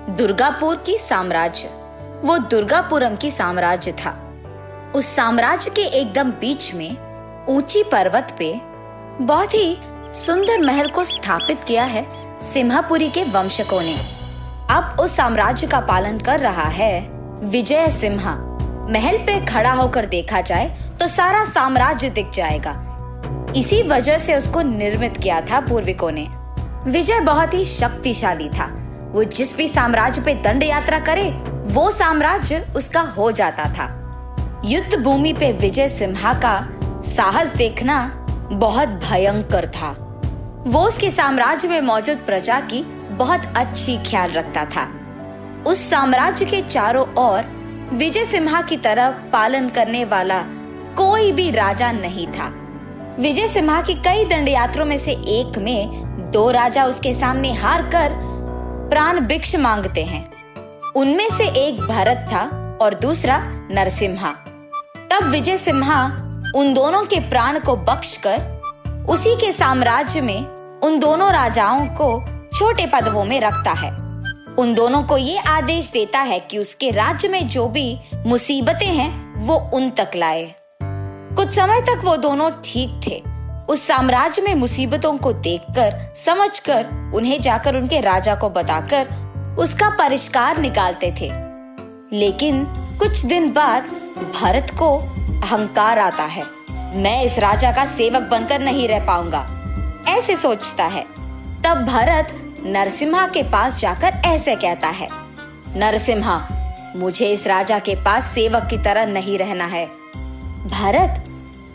दुर्गापुर की साम्राज्य। वो दुर्गापुरम की साम्राज्य था। उस साम्राज्य के एकदम बीच में ऊंची पर्वत पे बहुत ही सुंदर महल को स्थापित किया है सिम्हापुरी के वंशकों ने। अब उस साम्राज्य का पालन कर रहा है विजय सिम्हा। महल पे खड़ा होकर देखा जाए तो सारा साम्राज्य दिख जाएगा। इसी वजह से उसको निर्मित किया था पूर्विकों ने। विजय बहुत ही शक्तिशाली था। वो जिस भी साम्राज्य पे दंड यात्रा करे वो साम्राज्य उसका हो जाता था। युद्ध भूमि पे विजय सिम्हा का साहस देखना बहुत भयंकर था। वो उसके साम्राज्य में मौजूद प्रजा की बहुत अच्छी ख्याल रखता था। उस साम्राज्य के चारों ओर विजय सिम्हा की तरह पालन करने वाला कोई भी राजा नहीं था। विजय सिम्हा की कई दंडयात्रों में से एक में 2 राजा उसके सामने हार कर प्राण भिक्षा मांगते हैं। उनमें से एक भरत था और दूसरा नरसिम्हा। तब विजय सिम्हा उन दोनों के प्राण को बख्शकर उसी के साम्राज्य में उन दोनों राजाओं को छोटे पदवों में रखता है। उन दोनों को ये आदेश देता है कि उसके राज्य में जो भी मुसीबतें हैं वो उन तक लाए। कुछ समय तक वो दोनों ठीक थे। उस साम्राज्य में मुसीबतों को देखकर, समझकर, उन्हें जाकर उनके राजा को बताकर उसका परिष्कार निकालते थे। लेकिन कुछ दिन बाद भरत को अहंकार आता है। मैं इस राजा का सेवक बनकर नहीं रह पाऊंगा, ऐसे सोचता है। तब भरत नरसिम्हा के पास जाकर ऐसे कहता है, नरसिम्हा, मुझे इस राजा के पास सेवक की तरह नहीं रहना है। भरत,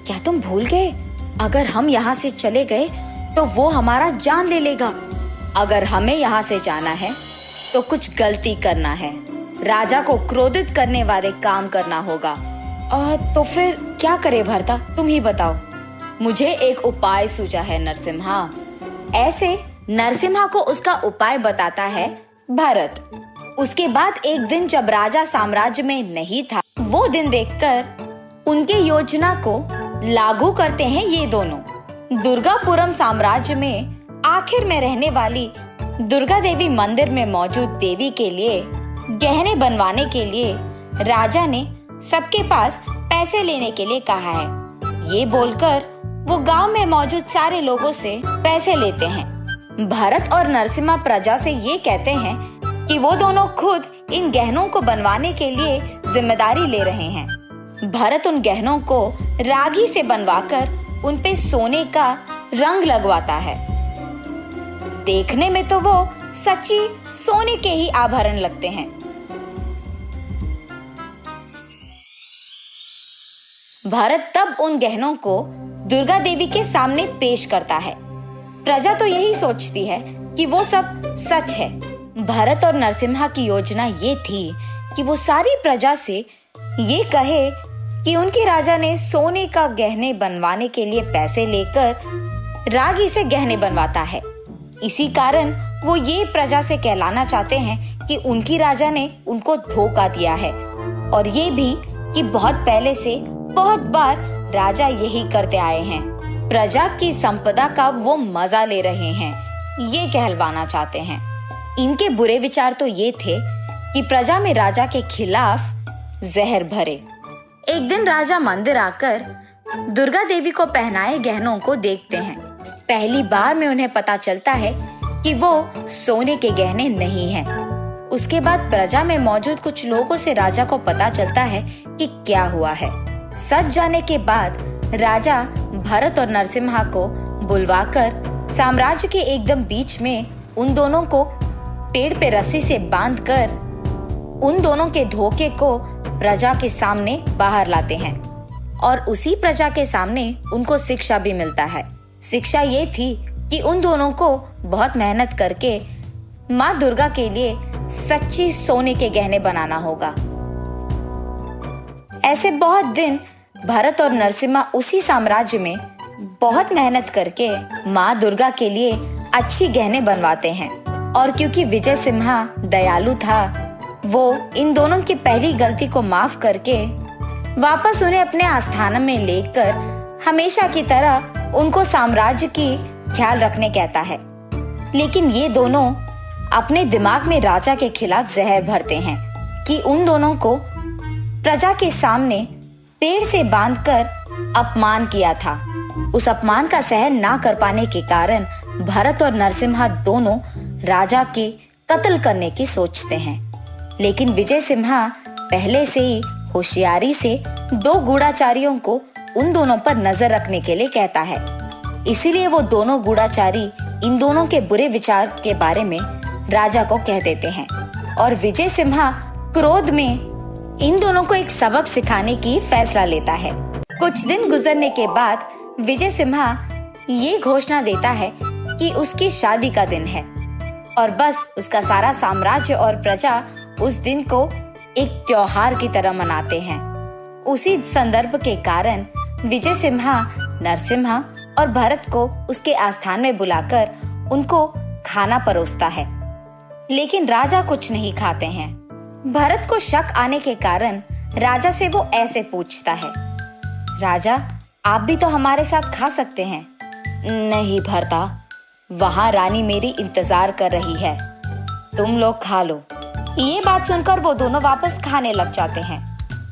क्या तुम भूल गए? अगर हम यहाँ से चले गए तो वो हमारा जान ले लेगा। अगर हमें यहाँ से जाना है तो कुछ गलती करना है, राजा को क्रोधित करने वाले काम करना होगा। तो फिर क्या करे भरता, तुम ही बताओ। मुझे एक उपाय सूझा है नरसिम्हा। ऐसे नरसिम्हा को उसका उपाय बताता है भरत। उसके बाद एक दिन जब राजा साम्राज्य में नहीं था, वो दिन देखकर उनके योजना को लागू करते हैं ये दोनों। दुर्गापुरम साम्राज्य में आखिर में रहने वाली दुर्गा देवी मंदिर में मौजूद देवी के लिए गहने बनवाने के लिए राजा ने सबके पास पैसे लेने के लिए कहा है। ये बोलकर वो गांव में मौजूद सारे लोगों से पैसे लेते हैं। भरत और नरसिम्हा प्रजा से ये कहते हैं कि वो दोनों खुद इन गहनों को बनवाने के लिए जिम्मेदारी ले रहे हैं। भरत उन गहनों को रागी से बनवाकर उन पे सोने का रंग लगवाता है। देखने में तो वो सच्ची सोने के ही आभरण लगते हैं। भरत तब उन गहनों को दुर्गा देवी के सामने पेश करता है। प्रजा तो यही सोचती है कि वो सब सच है। भरत और नरसिम्हा की योजना ये थी कि वो सारी प्रजा से ये कहे कि उनके राजा ने सोने का गहने बनवाने के लिए पैसे लेकर रागी से गहने बनवाता है। इसी कारण वो ये प्रजा से कहलाना चाहते हैं कि उनकी राजा ने उनको धोखा दिया है। और ये भी कि बहुत पहले से बहुत बार राजा यही करते आए हैं। प्रजा की संपदा का वो मजा ले रहे हैं, ये कहलवाना चाहते हैं। इनके बुरे विचार तो ये थे कि प्रजा में राजा के खिलाफ जहर भरे। एक दिन राजा मंदिर आकर दुर्गा देवी को पहनाए गहनों को देखते हैं। पहली बार में उन्हें पता चलता है कि वो सोने के गहने नहीं हैं। उसके बाद प्रजा में मौजूद कुछ लोगों से राजा को पता चलता है कि क्या हुआ है। सच जाने के बाद राजा भरत और नरसिम्हा को बुलवाकर साम्राज्य के एकदम बीच में उन दोनों को पेड़ पे रस्सी से बांधकर उन दोनों के धोखे को प्रजा के सामने बाहर लाते हैं। और उसी प्रजा के सामने उनको शिक्षा भी मिलता है। शिक्षा ये थी कि उन दोनों को बहुत मेहनत करके माँ दुर्गा के लिए सच्ची सोने के गहने बनाना होगा। ऐसे बहुत दिन भरत और नरसिम्हा उसी साम्राज्य में बहुत मेहनत करके माँ दुर्गा के लिए अच्छी गहने बनवाते हैं। और क्योंकि विजय सिम्हा दयालु था, वो इन दोनों की पहली गलती को माफ करके वापस उन्हें अपने आस्थान में लेकर हमेशा की तरह उनको साम्राज्य की ख्याल रखने कहता है। लेकिन ये दोनों अपने दिमाग में राजा के खिलाफ जहर भरते हैं कि उन दोनों को प्रजा के सामने पेड़ से बांधकर अपमान किया था। उस अपमान का सहन ना कर पाने के कारण भरत और नरसिम्हा दोनों राजा के कत्ल करने की सोचते हैं। लेकिन विजय सिम्हा पहले से ही होशियारी से 2 गूढ़ाचारियों को उन दोनों पर नजर रखने के लिए कहता है। इसीलिए वो दोनों गूढ़ाचारी इन दोनों के बुरे विचार के बारे में राजा को कह देते हैं और विजय सिम्हा क्रोध में इन दोनों को एक सबक सिखाने की फैसला लेता है। कुछ दिन गुजरने के बाद विजय सिम्हा ये घोषणा देता है कि उसकी शादी का दिन है और बस उसका सारा साम्राज्य और प्रजा उस दिन को एक त्योहार की तरह मनाते हैं। उसी संदर्भ के कारण विजय सिम्हा नरसिम्हा और भरत को उसके आस्थान में बुलाकर उनको खाना परोसता है, लेकिन राजा कुछ नहीं खाते हैं। भरत को शक आने के कारण राजा से वो ऐसे पूछता है, राजा आप भी तो हमारे साथ खा सकते हैं। नहीं भरता, वहाँ रानी मेरी इंतजार कर रही है, तुम लोग खा लो। ये बात सुनकर वो दोनों वापस खाने लग जाते हैं।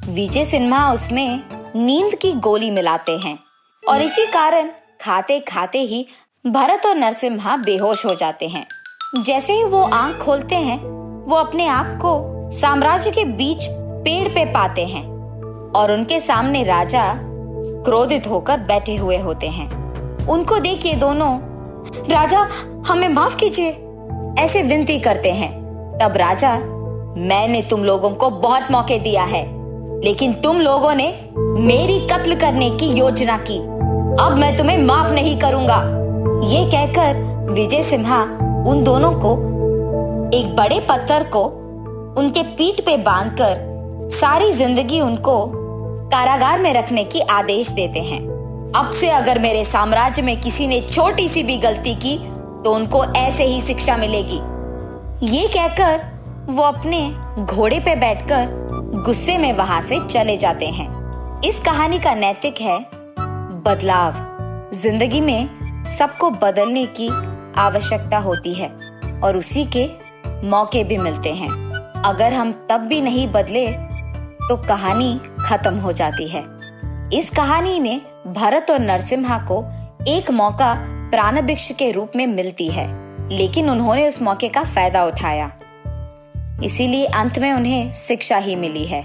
विजय सिन्हा उसमें नींद की गोली मिलाते हैं और इसी कारण खाते खाते ही भरत और नरसिम्हा बेहोश हो जाते हैं। जैसे ही वो आंख खोलते हैं वो अपने आप को साम्राज्य के बीच पेड़ पे पाते हैं और उनके सामने राजा क्रोधित होकर बैठे हुए होते हैं। उनको देख ये दोनों राजा हमें माफ कीजिए ऐसे विनती करते हैं। तब राजा, मैंने तुम लोगों को बहुत मौके दिया है, लेकिन तुम लोगों ने मेरी कत्ल करने की योजना की, अब मैं तुम्हें माफ नहीं करूंगा। ये कहकर विजय सिम्हा उन दोनों को एक बड़े पत्थर को उनके पीठ पे बांधकर सारी जिंदगी उनको कारागार में रखने की आदेश देते हैं। अब से अगर मेरे साम्राज्य में किसी ने छोटी सी भी गलती की तो उनको ऐसे ही शिक्षा मिलेगी। ये कहकर वो अपने घोड़े पे बैठकर गुस्से में वहां से चले जाते हैं। इस कहानी का नैतिक है बदलाव। जिंदगी में सबको बदलने की आवश्यकता होती है और उसी के मौके भी मिलते हैं। अगर हम तब भी नहीं बदले तो कहानी खत्म हो जाती है। इस कहानी में भरत और नरसिम्हा को एक मौका प्राणभिक्षा के रूप में मिलती है, लेकिन उन्होंने उस मौके का फायदा उठाया, इसीलिए अंत में उन्हें शिक्षा ही मिली है।